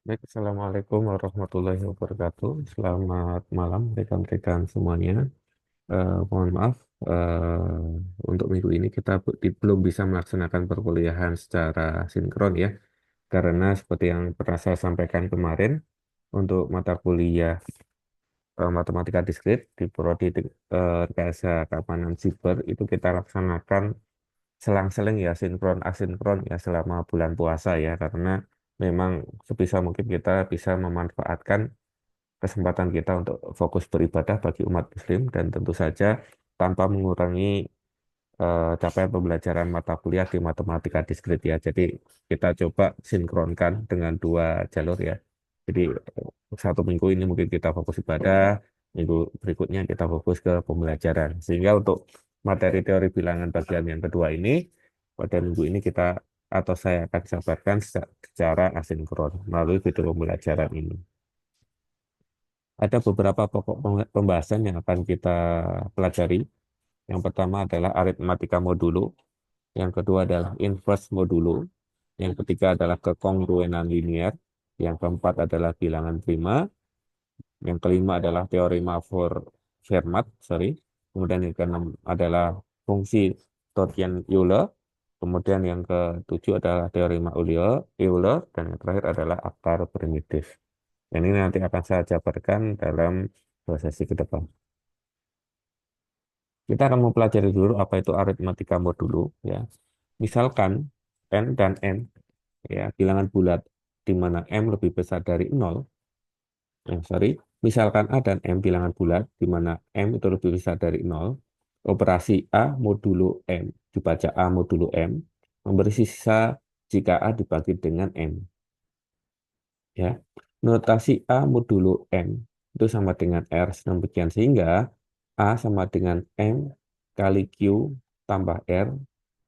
Baik, Assalamualaikum warahmatullahi wabarakatuh. Selamat malam rekan-rekan semuanya. Mohon maaf, untuk minggu ini kita belum bisa melaksanakan perkuliahan secara sinkron ya, karena seperti yang pernah saya sampaikan kemarin, untuk mata kuliah matematika diskrit di Prodi Rekayasa Keamanan Siber itu kita laksanakan selang-seling ya, sinkron asinkron ya selama bulan puasa ya, karena memang sebisa mungkin kita bisa memanfaatkan kesempatan kita untuk fokus beribadah bagi umat muslim dan tentu saja tanpa mengurangi capaian pembelajaran mata kuliah di matematika diskrit ya. Jadi kita coba sinkronkan dengan dua jalur ya. Jadi satu minggu ini mungkin kita fokus ibadah, minggu berikutnya kita fokus ke pembelajaran. Sehingga untuk materi teori bilangan bagian yang kedua ini, pada minggu ini kita atau saya akan sampaikan secara asinkron melalui video pembelajaran ini. Ada beberapa pokok pembahasan yang akan kita pelajari. Yang pertama adalah aritmatika modulo, yang kedua adalah inverse modulo, yang ketiga adalah kekongruenan linier, yang keempat adalah bilangan prima, yang kelima adalah teorema Fermat, sorry. Kemudian yang keenam adalah fungsi Tottian-Euler, kemudian yang ketujuh adalah teorema Euler, dan yang terakhir adalah akar primitif. Dan ini nanti akan saya jabarkan dalam dua sesi ke depan. Kita akan mempelajari dulu apa itu aritmatika modulo ya. Misalkan n dan n ya bilangan bulat di mana m lebih besar dari 0, sorry, misalkan a dan m bilangan bulat di mana m itu lebih besar dari 0, operasi a modulo m dibaca a modulo m memberi sisa jika a dibagi dengan m ya. Notasi a modulo m itu sama dengan r sedemikian sehingga a sama dengan m kali q tambah r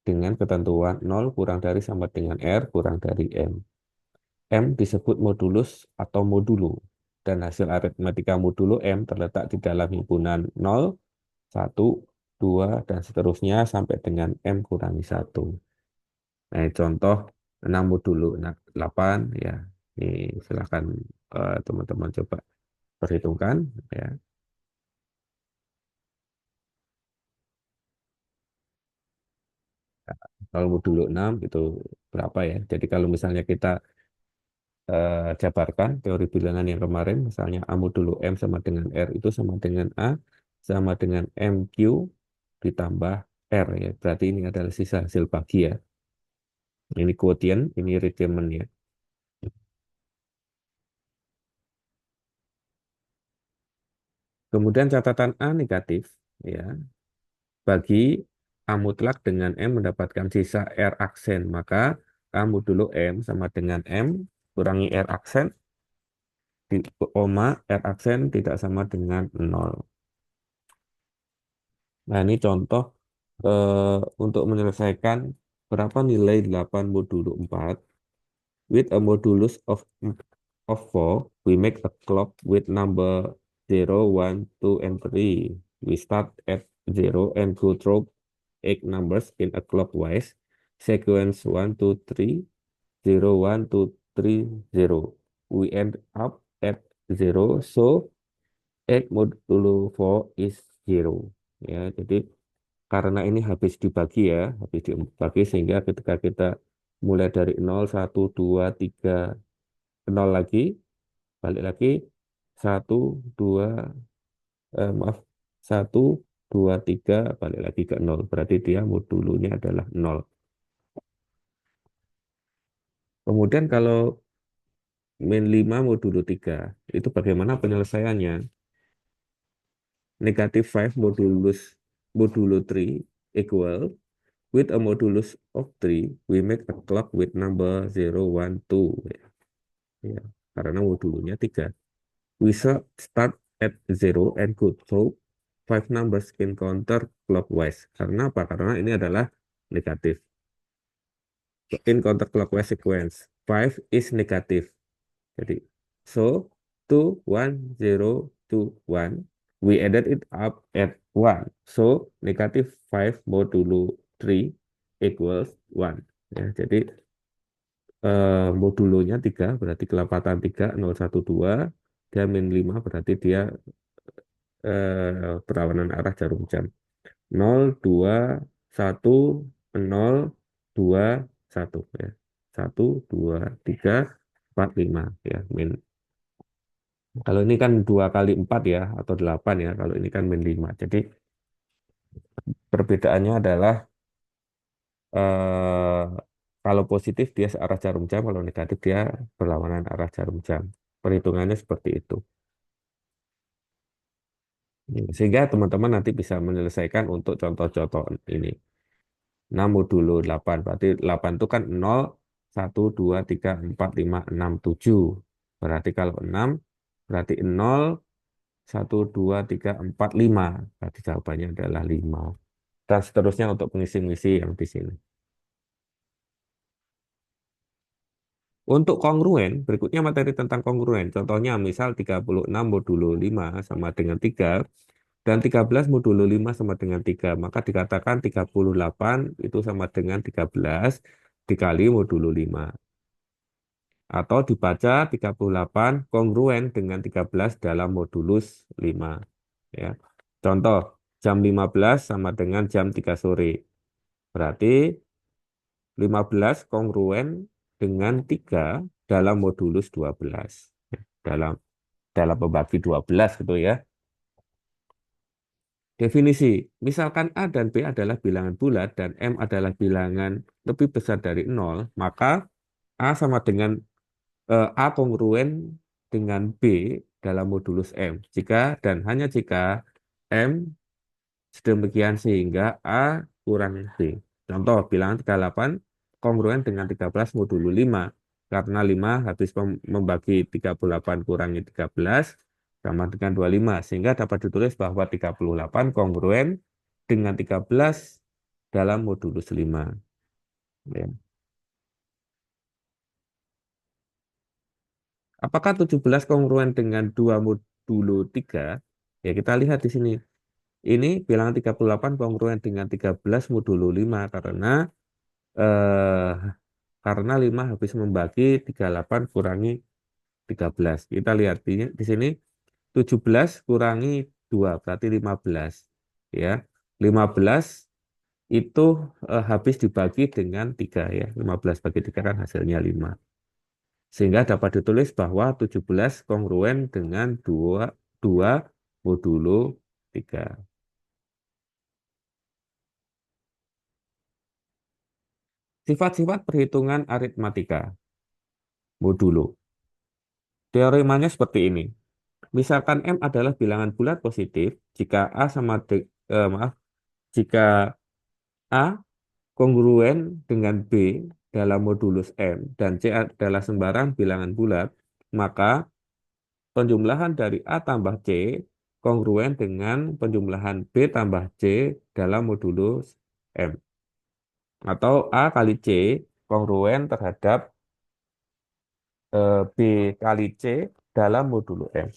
dengan ketentuan 0 kurang dari sama dengan R kurang dari M. M disebut modulus atau modulo, dan hasil aritmatika modulo M terletak di dalam himpunan 0, 1, 2, dan seterusnya sampai dengan M kurangi 1. Nah, contoh 6 modulo 8, ya. Ini silakan teman-teman coba perhitungkan. Ya. 0 modulo 6 itu berapa ya? Jadi kalau misalnya kita jabarkan teori bilangan yang kemarin, misalnya A modulo M sama dengan R itu sama dengan A sama dengan MQ ditambah R ya. Berarti ini adalah sisa hasil bagi ya. Ini quotient, ini reducement ya. Kemudian catatan A negatif ya. Bagi A mutlak dengan M mendapatkan sisa R aksen, maka A modulo M sama dengan M kurangi R aksen di koma R aksen tidak sama dengan 0. Nah, ini contoh untuk menyelesaikan berapa nilai 8 modulo 4. With a modulus of 4, we make a clock with number 0, 1, 2, and 3. We start at 0 and go through 8 numbers in a clockwise sequence 1, 2, 3, 0, 1, 2, 3, 0. We end up at 0, so 8 modulo 4 is 0. Ya, jadi karena ini habis dibagi ya, habis dibagi sehingga ketika kita mulai dari 0, 1, 2, 3, 0 lagi, balik lagi, 1, 2, maaf, 1, 2, 3, balik lagi ke 0. Berarti dia modulnya adalah 0. Kemudian kalau min 5 modulo 3, itu bagaimana penyelesaiannya? Negative 5 modulo 3 equal. With a modulus of 3, we make a clock with number 0, 1, 2. Ya, karena modulnya 3. We start at 0 and go through 5 numbers in counter clockwise. Karena apa? Karena ini adalah negatif. In counter clockwise sequence, 5 is negative. Jadi, so 2, 1, 0, 2, 1. We added it up at 1. So, negative 5 modulo 3 equals 1. Ya, jadi modulonya 3 berarti kelapatan 3, 0, 1, 2. Dia min 5 berarti dia berlawanan arah jarum jam. 0, 2, 1, 0, 2, 1 ya. 1, 2, 3, 4, 5 ya. Min. Kalau ini kan 2 kali 4 ya atau 8 ya. Kalau ini kan min 5. Jadi perbedaannya adalah eh, kalau positif dia searah jarum jam, kalau negatif dia berlawanan arah jarum jam. Perhitungannya seperti itu. Sehingga teman-teman nanti bisa menyelesaikan untuk contoh-contoh ini. 6 modulo 8. Berarti 8 itu kan 0, 1, 2, 3, 4, 5, 6, 7. Berarti kalau 6, berarti 0, 1, 2, 3, 4, 5. Berarti jawabannya adalah 5. Dan seterusnya untuk pengisi-mengisi yang di sini. Untuk kongruen, berikutnya materi tentang kongruen. Contohnya misal 36 modulo 5 sama dengan 3 dan 13 modulo 5 sama dengan 3. Maka dikatakan 38 itu sama dengan 13 dikali modulo 5. Atau dibaca 38 kongruen dengan 13 dalam modulus 5. Ya. Contoh, jam 15 sama dengan jam 3 sore. Berarti 15 kongruen dengan 3 dalam modulus 12. Ya, dalam pembagi 12 gitu ya. Definisi, misalkan A dan B adalah bilangan bulat dan M adalah bilangan lebih besar dari 0, maka A sama dengan A kongruen dengan B dalam modulus M. Jika dan hanya jika M sedemikian sehingga A kurang B. Contoh, bilangan 38 kongruen dengan 13 modulo 5. Karena 5 habis membagi 38 kurangi 13 sama dengan 25. Sehingga dapat ditulis bahwa 38 kongruen dengan 13 dalam modulus 5. Ya. Apakah 17 kongruen dengan 2 modulo 3? Ya, kita lihat di sini. Ini bilangan 38 kongruen dengan 13 modulo 5 eh, karena 5 habis membagi 38 kurangi 13. Kita lihat di sini 17 kurangi 2 berarti 15. Ya. 15 itu habis dibagi dengan 3 ya. 15 bagi 3 kan hasilnya 5. Sehingga dapat ditulis bahwa 17 kongruen dengan 2 modulo 3. Sifat-sifat perhitungan aritmatika modulo. Teoremanya seperti ini. Misalkan M adalah bilangan bulat positif jika A sama maaf, jika A kongruen dengan B dalam modulus M dan C adalah sembarang bilangan bulat, maka penjumlahan dari A tambah C kongruen dengan penjumlahan B tambah C dalam modulus M. Atau A kali C kongruen terhadap B kali C dalam modulo M.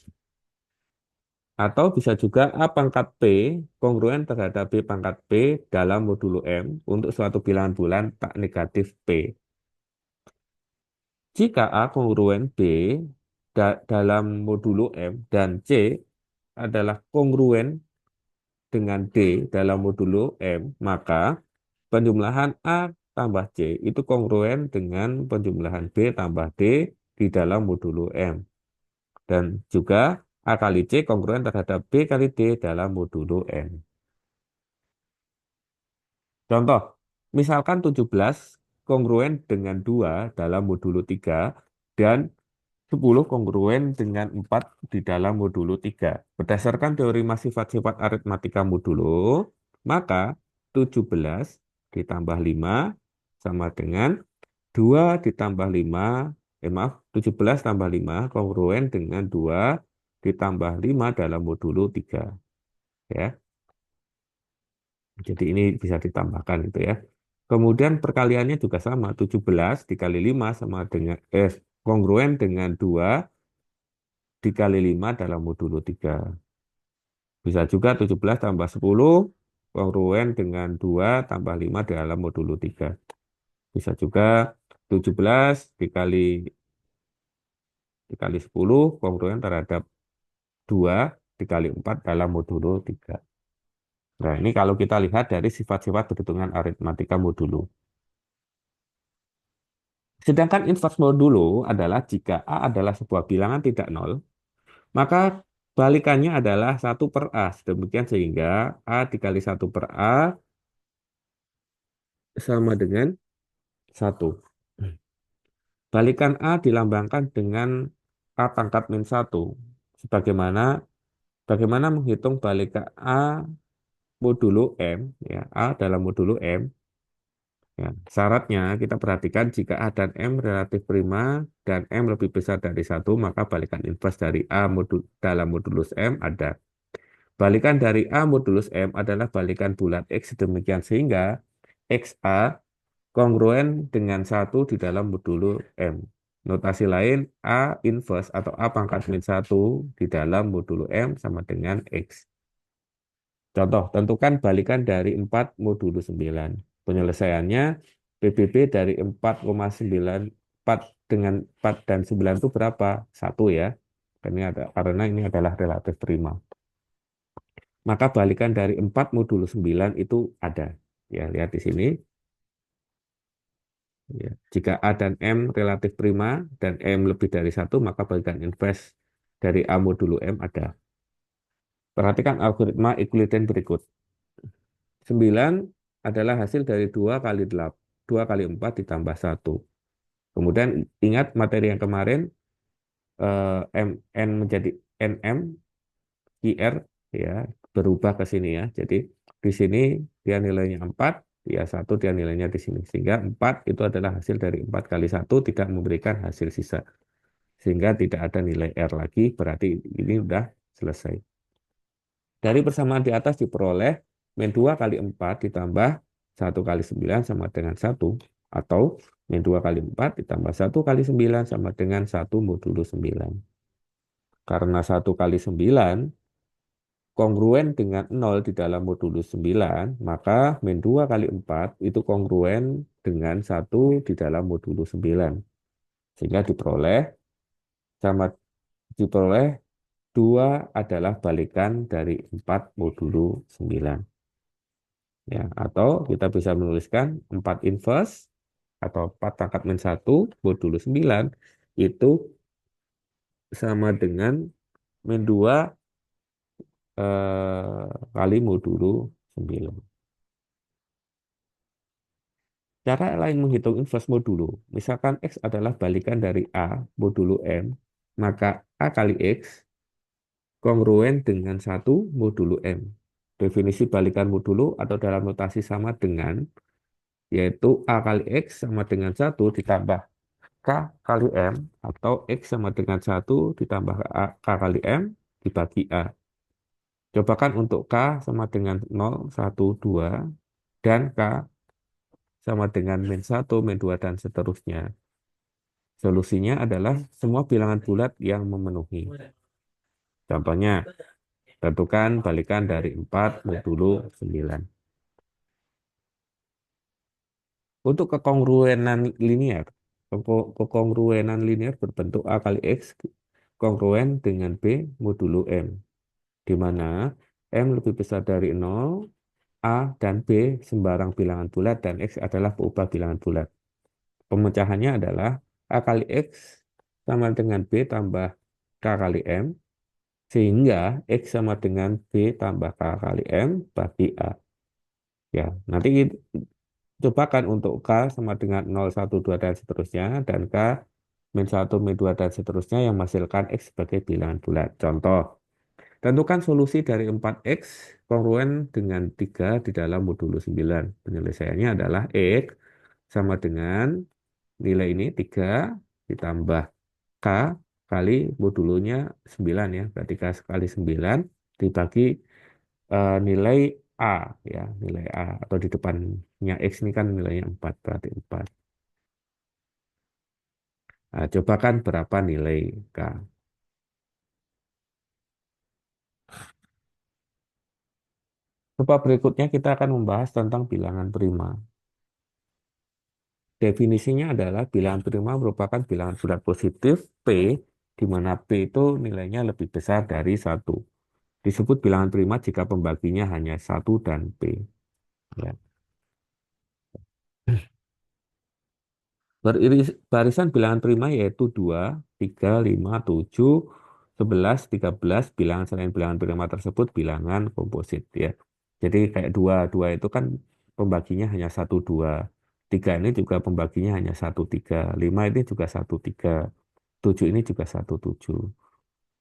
Atau bisa juga A pangkat P kongruen terhadap B pangkat P dalam modulo M untuk suatu bilangan bulan tak negatif P. Jika A kongruen B dalam modulo M dan C adalah kongruen dengan D dalam modulo M, maka penjumlahan A tambah C itu kongruen dengan penjumlahan B tambah D di dalam modulo M. Dan juga A kali C kongruen terhadap B kali D dalam modulo M. Contoh, misalkan 17 kongruen dengan 2 dalam modulo 3 dan 10 kongruen dengan 4 di dalam modulo 3. Berdasarkan teori sifat-sifat aritmatika modulo, maka 17 ditambah 5 sama dengan 2 ditambah 5, maaf, 17 tambah 5 kongruen dengan 2 ditambah 5 dalam modulo 3. Ya. Jadi ini bisa ditambahkan gitu ya. Kemudian perkaliannya juga sama, 17 dikali 5 sama dengan kongruen dengan 2 dikali 5 dalam modulo 3. Bisa juga 17 tambah 10 kongruen dengan 2 tambah 5 dalam modulo 3. Bisa juga 17 dikali 10 kongruen terhadap 2 dikali 4 dalam modulo 3. Nah, ini kalau kita lihat dari sifat-sifat perhitungan aritmatika modulo. Sedangkan inverse modulo adalah jika A adalah sebuah bilangan tidak nol, maka balikannya adalah 1/A. Demikian sehingga A dikali 1/A sama dengan 1. Balikan A dilambangkan dengan A pangkat min 1. Sebagaimana bagaimana menghitung balikan A modulo M, ya, A dalam modulo M. Ya, syaratnya kita perhatikan jika A dan M relatif prima dan M lebih besar dari 1, maka balikan inverse dari A dalam modulus M ada. Balikan dari A modulus M adalah balikan bulat X demikian sehingga XA kongruen dengan 1 di dalam modulo M. Notasi lain A inverse atau A pangkat min 1 di dalam modulo M sama dengan X. Contoh, tentukan balikan dari 4 modulo 9. Penyelesaiannya PBB dari 4,94 dengan 4 dan 9 itu berapa? 1 ya. Karena ini adalah relatif prima. Maka balikan dari 4 modulo 9 itu ada. Ya, lihat di sini. Ya. Jika A dan M relatif prima dan M lebih dari 1, maka balikan inverse dari A modulo M ada. Perhatikan algoritma Euclidean berikut. 9 adalah hasil dari 2 kali 8, 2 kali 4 ditambah 1. Kemudian ingat materi yang kemarin, N menjadi NM, IR, ya, berubah ke sini ya. Jadi di sini dia nilainya 4, ya 1 dia nilainya di sini. Sehingga 4 itu adalah hasil dari 4 kali 1 tidak memberikan hasil sisa. Sehingga tidak ada nilai R lagi, berarti ini sudah selesai. Dari persamaan di atas diperoleh min 2 kali 4 ditambah 1 kali 9 sama dengan 1. Atau min 2 kali 4 ditambah 1 kali 9 sama dengan 1 modulo 9. Karena 1 kali 9 kongruen dengan 0 di dalam modulo 9, maka min 2 kali 4 itu kongruen dengan 1 di dalam modulo 9. Sehingga diperoleh 2 adalah balikan dari 4 modulo 9. Ya, atau kita bisa menuliskan 4 inverse atau 4 pangkat min 1 modulo 9 itu sama dengan min 2 kali modulo 9. Cara lain menghitung inverse modulo, misalkan X adalah balikan dari A modulo M, maka A kali X kongruen dengan 1 modulo M. Definisi balikan modulo atau dalam notasi sama dengan, yaitu A kali X sama dengan 1 ditambah K kali M, atau X sama dengan 1 ditambah K kali M dibagi A. Cobakan untuk K sama dengan 0, 1, 2, dan K sama dengan min 1, min 2, dan seterusnya. Solusinya adalah semua bilangan bulat yang memenuhi. Contohnya, tentukan balikan dari 4 modulo 9. Untuk kekongruenan linear berbentuk A kali X kongruen dengan B modulo M, di mana M lebih besar dari 0, A dan B sembarang bilangan bulat, dan X adalah peubah bilangan bulat. Pemecahannya adalah A kali X sama dengan B tambah K kali M, sehingga X sama dengan B tambah K kali M bagi A. Ya, nanti cobakan untuk K sama dengan 0, 1, 2, dan seterusnya, dan K min 1, min 2, dan seterusnya yang menghasilkan X sebagai bilangan bulat. Contoh, tentukan solusi dari 4X kongruen dengan 3 di dalam modulo 9. Penyelesaiannya adalah X sama dengan nilai ini 3 ditambah K kali modulonya 9 ya. Berarti K kali 9 dibagi nilai A ya, nilai A atau di depannya X ini kan nilainya 4 berarti 4. Nah, coba kan berapa nilai K. Coba berikutnya kita akan membahas tentang bilangan prima. Definisinya adalah bilangan prima merupakan bilangan bulat positif P, di mana P itu nilainya lebih besar dari satu. Disebut bilangan prima jika pembaginya hanya satu dan P. Ya. Barisan bilangan prima yaitu 2, 3, 5, 7, 11, 13. Bilangan selain bilangan prima tersebut bilangan komposit ya. Jadi kayak 2, 2 itu kan pembaginya hanya satu 2. 3 ini juga pembaginya hanya satu 3. 5 ini juga satu 3. 7 ini juga satu 7.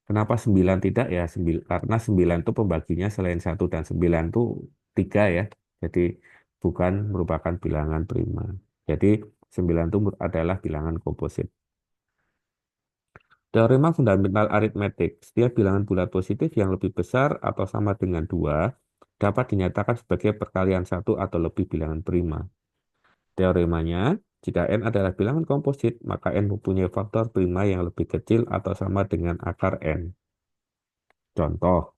Kenapa 9 tidak ya? Karena 9 itu pembaginya selain satu dan 9 itu 3 ya. Jadi bukan merupakan bilangan prima. Jadi 9 itu adalah bilangan komposit. Teorema fundamental aritmetik. Setiap bilangan bulat positif yang lebih besar atau sama dengan 2 dapat dinyatakan sebagai perkalian satu atau lebih bilangan prima. Teoremanya, jika n adalah bilangan komposit, maka n mempunyai faktor prima yang lebih kecil atau sama dengan akar n. Contoh,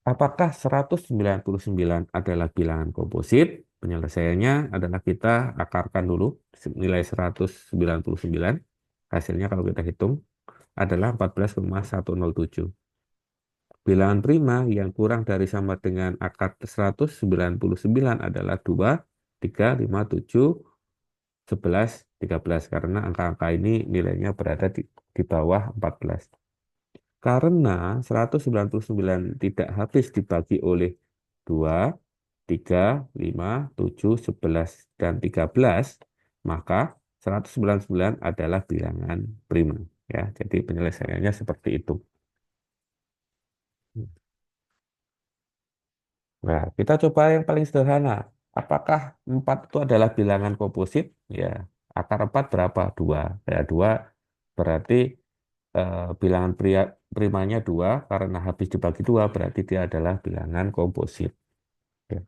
apakah 199 adalah bilangan komposit? Penyelesaiannya adalah kita akarkan dulu nilai 199. Hasilnya kalau kita hitung adalah 14,107. Bilangan prima yang kurang dari sama dengan akar 199 adalah 2, 3, 5, 7, 11, 13. Karena angka-angka ini nilainya berada di bawah 14. Karena 199 tidak habis dibagi oleh 2, 3, 5, 7, 11, dan 13, maka 199 adalah bilangan prima. Ya, jadi penyelesaiannya seperti itu. Nah, kita coba yang paling sederhana. Apakah 4 itu adalah bilangan komposit? Ya, akar 4 berapa? 2. Ya, 2 berarti bilangan primanya 2 karena habis dibagi 2 berarti dia adalah bilangan komposit. Ya,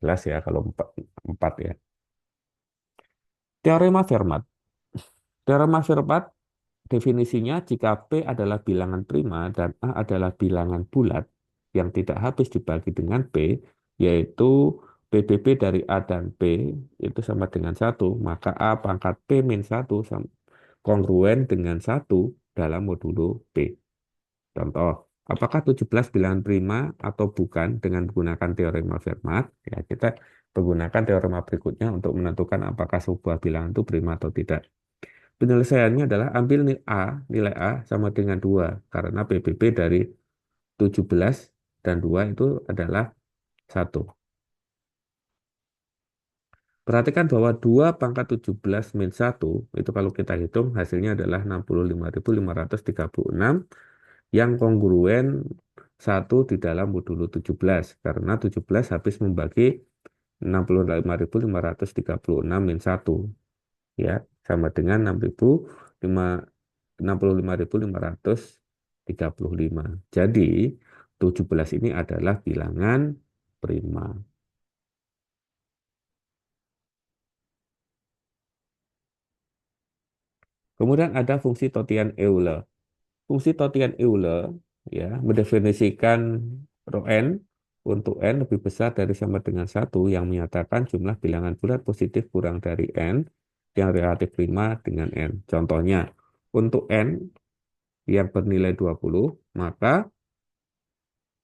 jelas ya kalau 4, 4 ya. Teorema Fermat. Teorema Fermat definisinya jika P adalah bilangan prima dan A adalah bilangan bulat yang tidak habis dibagi dengan P, yaitu PBB dari A dan P itu sama dengan satu, maka A pangkat P min 1 kongruen dengan satu dalam modulo P. Contoh, apakah 17 bilangan prima atau bukan dengan menggunakan teorema Fermat? Ya, kita menggunakan teorema berikutnya untuk menentukan apakah sebuah bilangan itu prima atau tidak. Penyelesaiannya adalah ambil nilai A sama dengan 2 karena PBB dari 17 dan 2 itu adalah 1. Perhatikan bahwa 2 pangkat 17 min 1 itu kalau kita hitung hasilnya adalah 65.536 yang kongruen 1 di dalam modulo 17 karena 17 habis membagi 65.536 min 1 ya sama dengan 65.535. Jadi 17 ini adalah bilangan prima. Kemudian ada fungsi Tottian-Euler. Fungsi Tottian-Euler ya mendefinisikan rho n untuk n lebih besar dari sama dengan satu yang menyatakan jumlah bilangan bulat positif kurang dari n yang relatif prima dengan n. Contohnya, untuk n yang bernilai 20, maka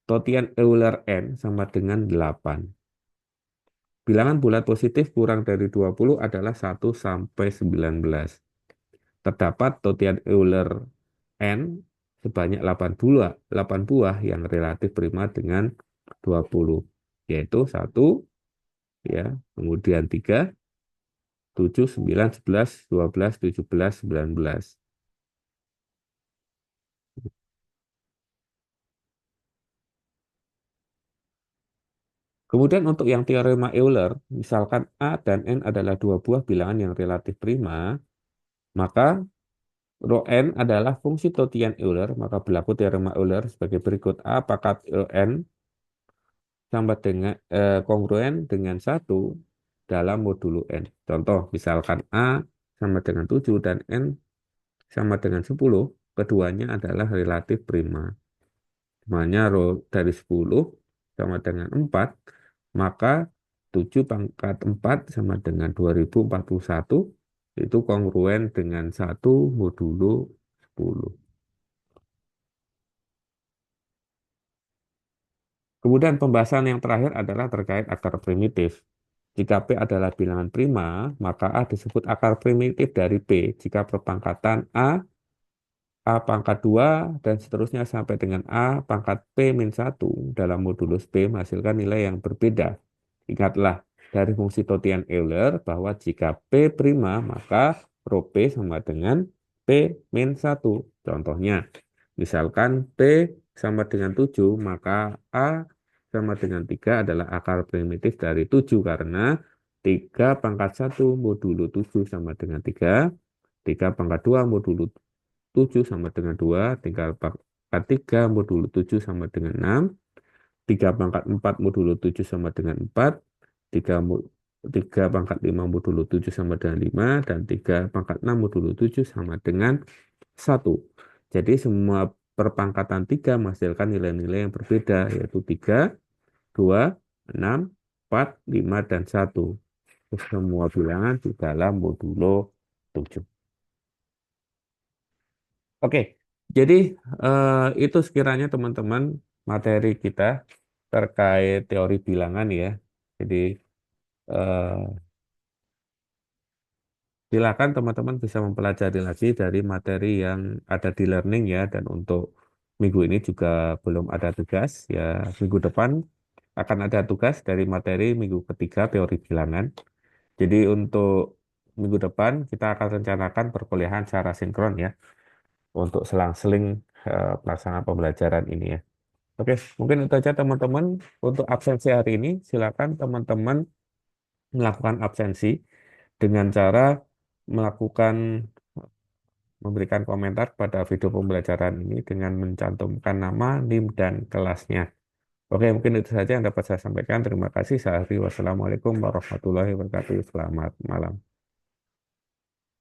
Tottian-Euler n sama dengan 8. Bilangan bulat positif kurang dari 20 adalah 1 sampai 19. Terdapat Tottian-Euler n sebanyak 8 buah, 8 buah yang relatif prima dengan 20, yaitu 1, ya, kemudian 3, 7, 9, 11, 12, 17, 19. Kemudian untuk yang teorema Euler, misalkan A dan N adalah dua buah bilangan yang relatif prima, maka rho n adalah fungsi Tottian-Euler, maka berlaku teorema Euler sebagai berikut. A pangkat n sama dengan kongruen dengan satu dalam modulo n. Contoh, misalkan A sama dengan 7 dan N sama dengan 10, keduanya adalah relatif prima. Dimana rho dari 10 sama dengan 4, maka 7 pangkat 4 sama dengan 2041 itu kongruen dengan 1 modulo 10. Kemudian pembahasan yang terakhir adalah terkait akar primitif. Jika P adalah bilangan prima, maka A disebut akar primitif dari P jika perpangkatan A pangkat 2 dan seterusnya sampai dengan A pangkat P min 1 dalam modulus P menghasilkan nilai yang berbeda. Ingatlah dari fungsi Totian-Euler bahwa jika P prima maka rho P sama dengan P min 1. Contohnya, misalkan P sama dengan 7 maka A sama dengan 3 adalah akar primitif dari 7 karena 3 pangkat 1 modulo 7 sama dengan 3, 3 pangkat 2 modulo 7 sama dengan 2, tinggal pangkat 3 modulo 7 sama dengan 6, 3 pangkat 4 modulo 7 sama dengan 4, 3, 3 pangkat 5 modulo 7 sama dengan 5, dan 3 pangkat 6 modulo 7 sama dengan 1. Jadi semua perpangkatan 3 menghasilkan nilai-nilai yang berbeda, yaitu 3, 2, 6, 4, 5, dan 1. Semua bilangan di dalam modulo 7. Oke, jadi itu sekiranya teman-teman materi kita terkait teori bilangan ya. Jadi eh, silakan teman-teman bisa mempelajari lagi dari materi yang ada di learning ya. Dan untuk minggu ini juga belum ada tugas ya. Minggu depan akan ada tugas dari materi minggu ketiga teori bilangan. Jadi untuk minggu depan kita akan rencanakan perkuliahan secara sinkron ya untuk selang-seling pelaksanaan pembelajaran ini ya. Oke, mungkin itu aja teman-teman untuk absensi hari ini. Silakan teman-teman melakukan absensi dengan cara melakukan memberikan komentar pada video pembelajaran ini dengan mencantumkan nama, NIM, dan kelasnya. Oke, mungkin itu saja yang dapat saya sampaikan. Terima kasih. Wassalamualaikum warahmatullahi wabarakatuh. Selamat malam.